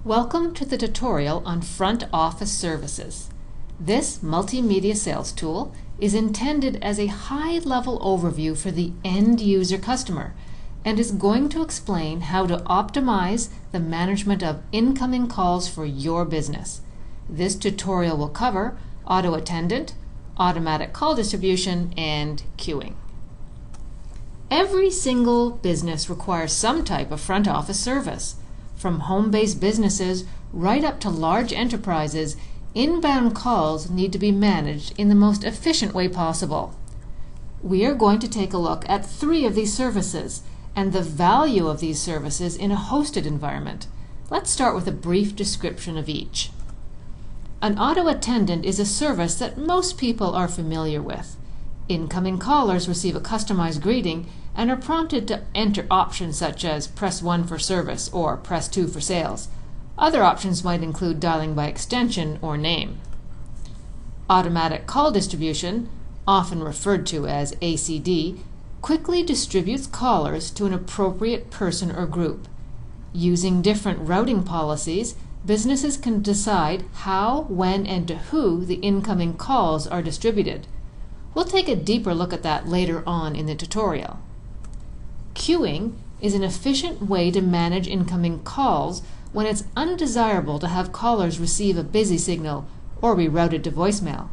Welcome to the tutorial on Front Office Services. This multimedia sales tool is intended as a high-level overview for the end-user customer and is going to explain how to optimize the management of incoming calls for your business. This tutorial will cover auto attendant, automatic call distribution, and queuing. Every single business requires some type of front office service. From home-based businesses right up to large enterprises, inbound calls need to be managed in the most efficient way possible. We are going to take a look at 3 of these services and the value of these services in a hosted environment. Let's start with a brief description of each. An auto attendant is a service that most people are familiar with. Incoming callers receive a customized greeting and are prompted to enter options such as press 1 for service or press 2 for sales. Other options might include dialing by extension or name. Automatic call distribution, often referred to as ACD, quickly distributes callers to an appropriate person or group. Using different routing policies, businesses can decide how, when, and to who the incoming calls are distributed. We'll take a deeper look at that later on in the tutorial. Queuing is an efficient way to manage incoming calls when it's undesirable to have callers receive a busy signal or be routed to voicemail.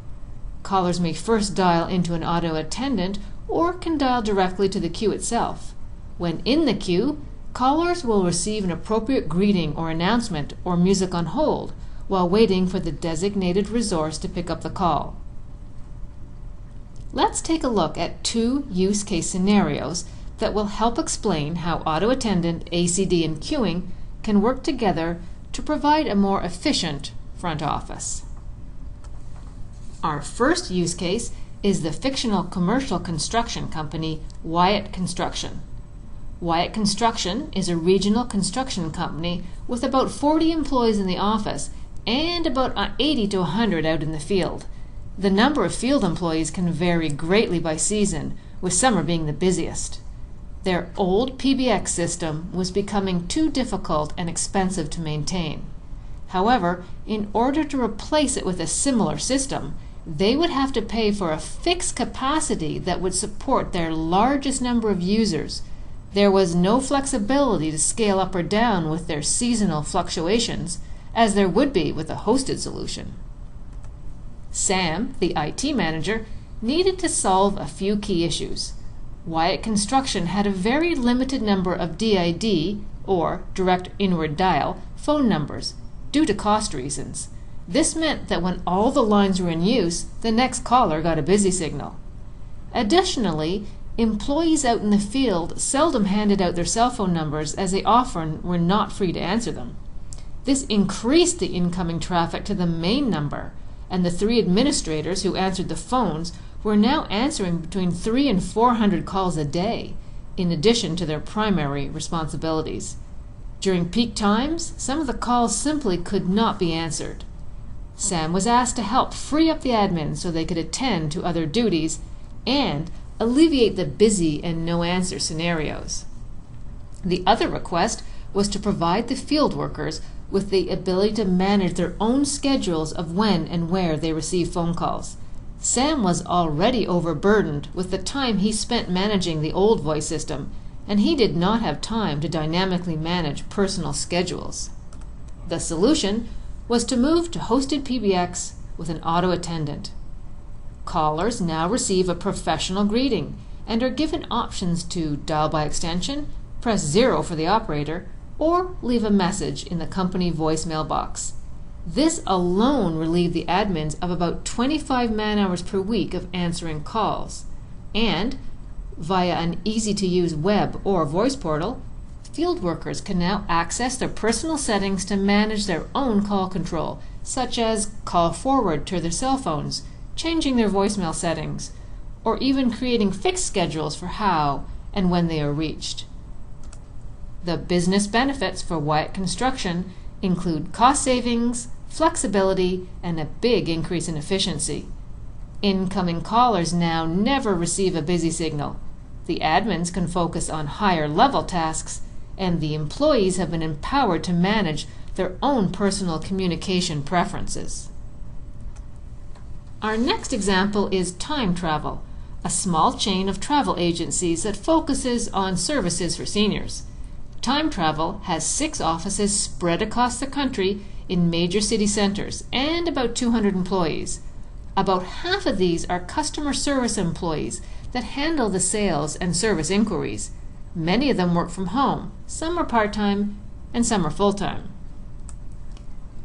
Callers may first dial into an auto attendant or can dial directly to the queue itself. When in the queue, callers will receive an appropriate greeting or announcement or music on hold while waiting for the designated resource to pick up the call. Let's take a look at 2 use case scenarios that will help explain how auto attendant, ACD, and queuing can work together to provide a more efficient front office. Our first use case is the fictional commercial construction company Wyatt Construction. Wyatt Construction is a regional construction company with about 40 employees in the office and about 80 to 100 out in the field. The number of field employees can vary greatly by season, with summer being the busiest. Their old PBX system was becoming too difficult and expensive to maintain. However, in order to replace it with a similar system, they would have to pay for a fixed capacity that would support their largest number of users. There was no flexibility to scale up or down with their seasonal fluctuations, as there would be with a hosted solution. Sam, the IT manager, needed to solve a few key issues. Wyatt Construction had a very limited number of DID, or direct inward dial, phone numbers, due to cost reasons. This meant that when all the lines were in use, the next caller got a busy signal. Additionally, employees out in the field seldom handed out their cell phone numbers as they often were not free to answer them. This increased the incoming traffic to the main number, and the 3 administrators who answered the phones were now answering between 300 and 400 calls a day, in addition to their primary responsibilities. During peak times, some of the calls simply could not be answered. Sam was asked to help free up the admins so they could attend to other duties and alleviate the busy and no-answer scenarios. The other request was to provide the field workers with the ability to manage their own schedules of when and where they receive phone calls. Sam was already overburdened with the time he spent managing the old voice system, and he did not have time to dynamically manage personal schedules. The solution was to move to hosted PBX with an auto attendant. Callers now receive a professional greeting and are given options to dial by extension, press 0 for the operator, or leave a message in the company voicemail box. This alone relieved the admins of about 25 man-hours per week of answering calls. And, via an easy-to-use web or voice portal, field workers can now access their personal settings to manage their own call control, such as call forward to their cell phones, changing their voicemail settings, or even creating fixed schedules for how and when they are reached. The business benefits for Wyatt Construction include cost savings, flexibility, and a big increase in efficiency. Incoming callers now never receive a busy signal. The admins can focus on higher level tasks, and the employees have been empowered to manage their own personal communication preferences. Our next example is Time Travel, a small chain of travel agencies that focuses on services for seniors. Time Travel has 6 offices spread across the country in major city centers and about 200 employees. About half of these are customer service employees that handle the sales and service inquiries. Many of them work from home. Some are part-time and some are full-time.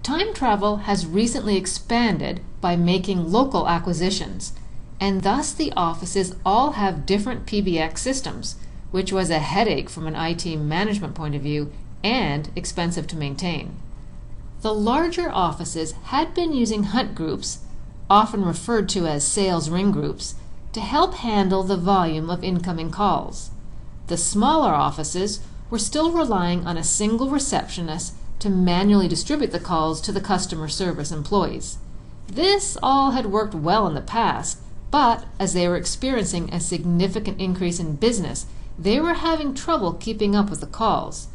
Time Travel has recently expanded by making local acquisitions, and thus the offices all have different PBX systems, which was a headache from an IT management point of view and expensive to maintain. The larger offices had been using hunt groups, often referred to as sales ring groups, to help handle the volume of incoming calls. The smaller offices were still relying on a single receptionist to manually distribute the calls to the customer service employees. This all had worked well in the past, but as they were experiencing a significant increase in business, they were having trouble keeping up with the calls.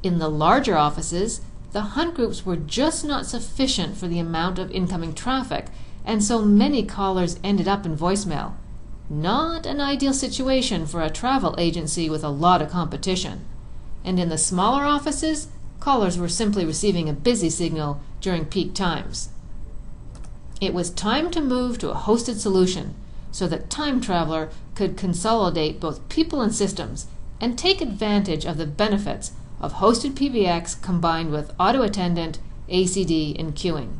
In the larger offices, the hunt groups were just not sufficient for the amount of incoming traffic, and so many callers ended up in voicemail. Not an ideal situation for a travel agency with a lot of competition. And in the smaller offices, callers were simply receiving a busy signal during peak times. It was time to move to a hosted solution so that Time Traveler could consolidate both people and systems and take advantage of the benefits of hosted PBX combined with auto attendant, ACD, and queuing.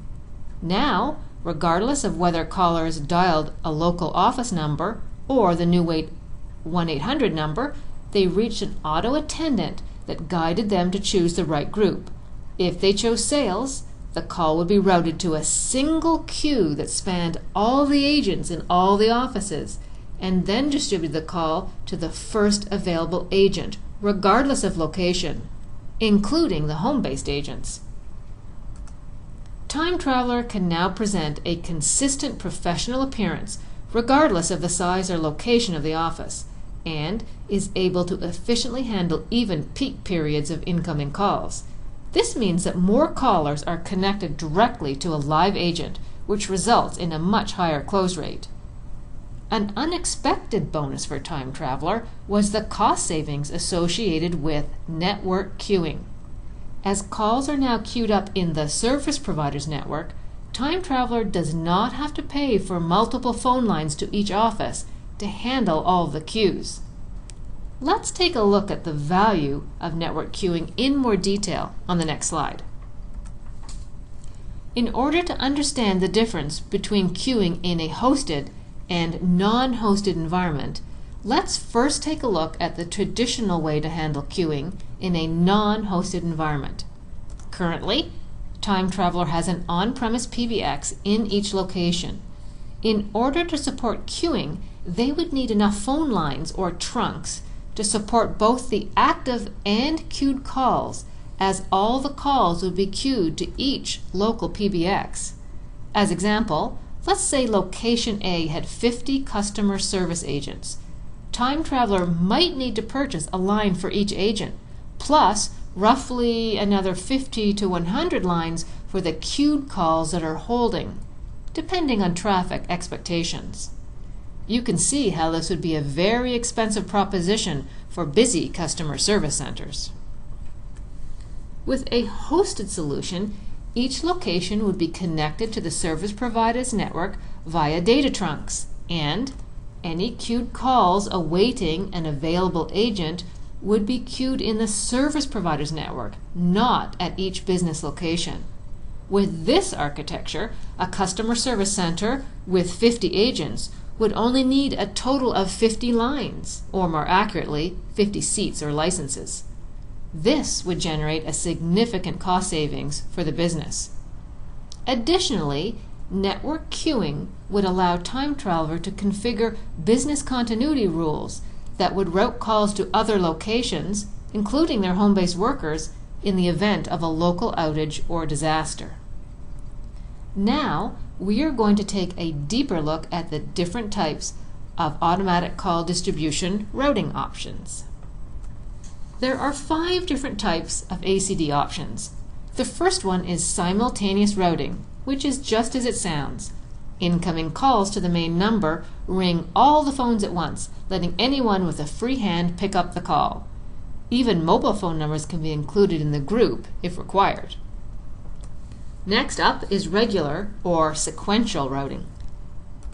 Now, regardless of whether callers dialed a local office number or the new 1-800 number, they reached an auto attendant that guided them to choose the right group. If they chose sales, the call would be routed to a single queue that spanned all the agents in all the offices, and then distributed the call to the first available agent, regardless of location, including the home-based agents. Time Traveler can now present a consistent professional appearance regardless of the size or location of the office, and is able to efficiently handle even peak periods of incoming calls. This means that more callers are connected directly to a live agent, which results in a much higher close rate. An unexpected bonus for Time Traveler was the cost savings associated with network queuing. As calls are now queued up in the service provider's network, Time Traveler does not have to pay for multiple phone lines to each office to handle all the queues. Let's take a look at the value of network queuing in more detail on the next slide. In order to understand the difference between queuing in a hosted and non-hosted environment, let's first take a look at the traditional way to handle queuing in a non-hosted environment. Currently, Time Traveler has an on-premise PBX in each location. In order to support queuing, they would need enough phone lines or trunks to support both the active and queued calls, as all the calls would be queued to each local PBX. As example, let's say location A had 50 customer service agents. Time Traveler might need to purchase a line for each agent, plus roughly another 50 to 100 lines for the queued calls that are holding, depending on traffic expectations. You can see how this would be a very expensive proposition for busy customer service centers. With a hosted solution, each location would be connected to the service provider's network via data trunks, and any queued calls awaiting an available agent would be queued in the service provider's network, not at each business location. With this architecture, a customer service center with 50 agents would only need a total of 50 lines, or more accurately, 50 seats or licenses. This would generate a significant cost savings for the business. Additionally, network queuing would allow Time Traveler to configure business continuity rules that would route calls to other locations, including their home-based workers, in the event of a local outage or disaster. Now, we are going to take a deeper look at the different types of automatic call distribution routing options. There are 5 different types of ACD options. The first one is simultaneous routing, which is just as it sounds. Incoming calls to the main number ring all the phones at once, letting anyone with a free hand pick up the call. Even mobile phone numbers can be included in the group if required. Next up is regular or sequential routing.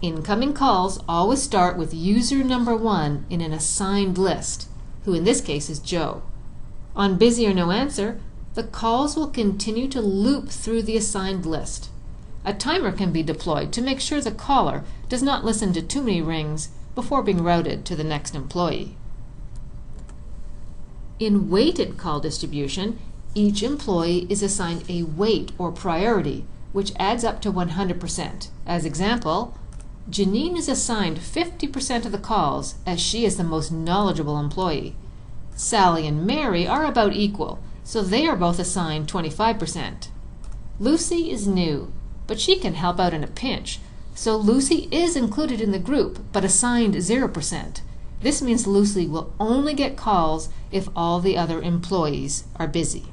Incoming calls always start with user number 1 in an assigned list, who in this case is Joe. On busy or no answer, the calls will continue to loop through the assigned list. A timer can be deployed to make sure the caller does not listen to too many rings before being routed to the next employee. In weighted call distribution, each employee is assigned a weight or priority, which adds up to 100%. As example, Janine is assigned 50% of the calls as she is the most knowledgeable employee. Sally and Mary are about equal, so they are both assigned 25%. Lucy is new, but she can help out in a pinch, so Lucy is included in the group but assigned 0%. This means Lucy will only get calls if all the other employees are busy.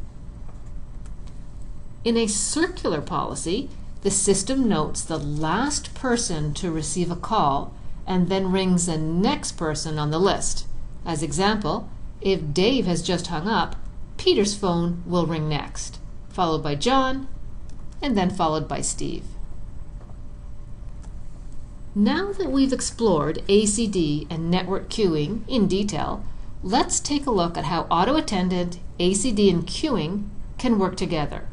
In a circular policy, the system notes the last person to receive a call and then rings the next person on the list. As example, if Dave has just hung up, Peter's phone will ring next, followed by John, and then followed by Steve. Now that we've explored ACD and network queuing in detail, let's take a look at how auto attendant, ACD, and queuing can work together.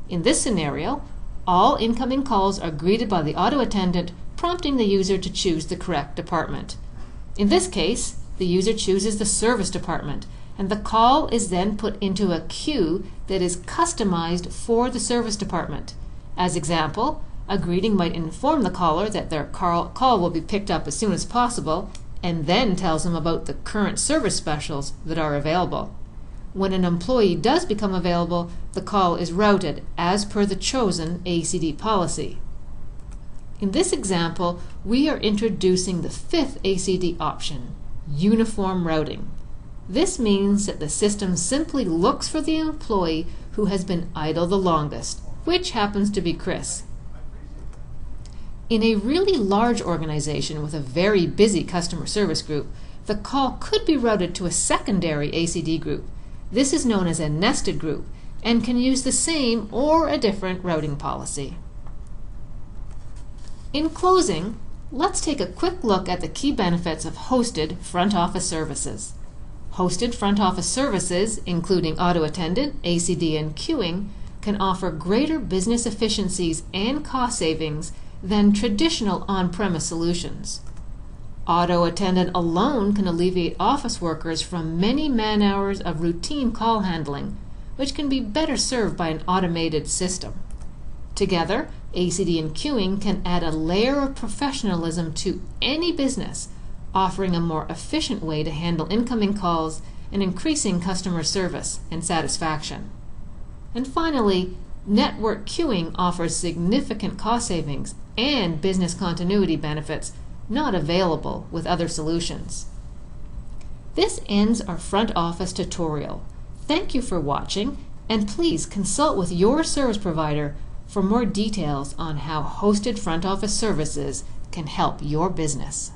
In this scenario, all incoming calls are greeted by the auto attendant, prompting the user to choose the correct department. In this case, the user chooses the service department, and the call is then put into a queue that is customized for the service department. As example, a greeting might inform the caller that their call will be picked up as soon as possible, and then tells them about the current service specials that are available. When an employee does become available, the call is routed as per the chosen ACD policy. In this example, we are introducing the 5th ACD option, uniform routing. This means that the system simply looks for the employee who has been idle the longest, which happens to be Chris. In a really large organization with a very busy customer service group, the call could be routed to a secondary ACD group. This is known as a nested group and can use the same or a different routing policy. In closing, let's take a quick look at the key benefits of hosted front office services. Hosted front office services, including auto attendant, ACD, and queuing, can offer greater business efficiencies and cost savings than traditional on-premise solutions. Auto attendant alone can alleviate office workers from many man-hours of routine call handling, which can be better served by an automated system. Together, ACD and queuing can add a layer of professionalism to any business, offering a more efficient way to handle incoming calls and increasing customer service and satisfaction. And finally, network queuing offers significant cost savings and business continuity benefits not available with other solutions. This ends our front office tutorial. Thank you for watching, and please consult with your service provider for more details on how hosted front office services can help your business.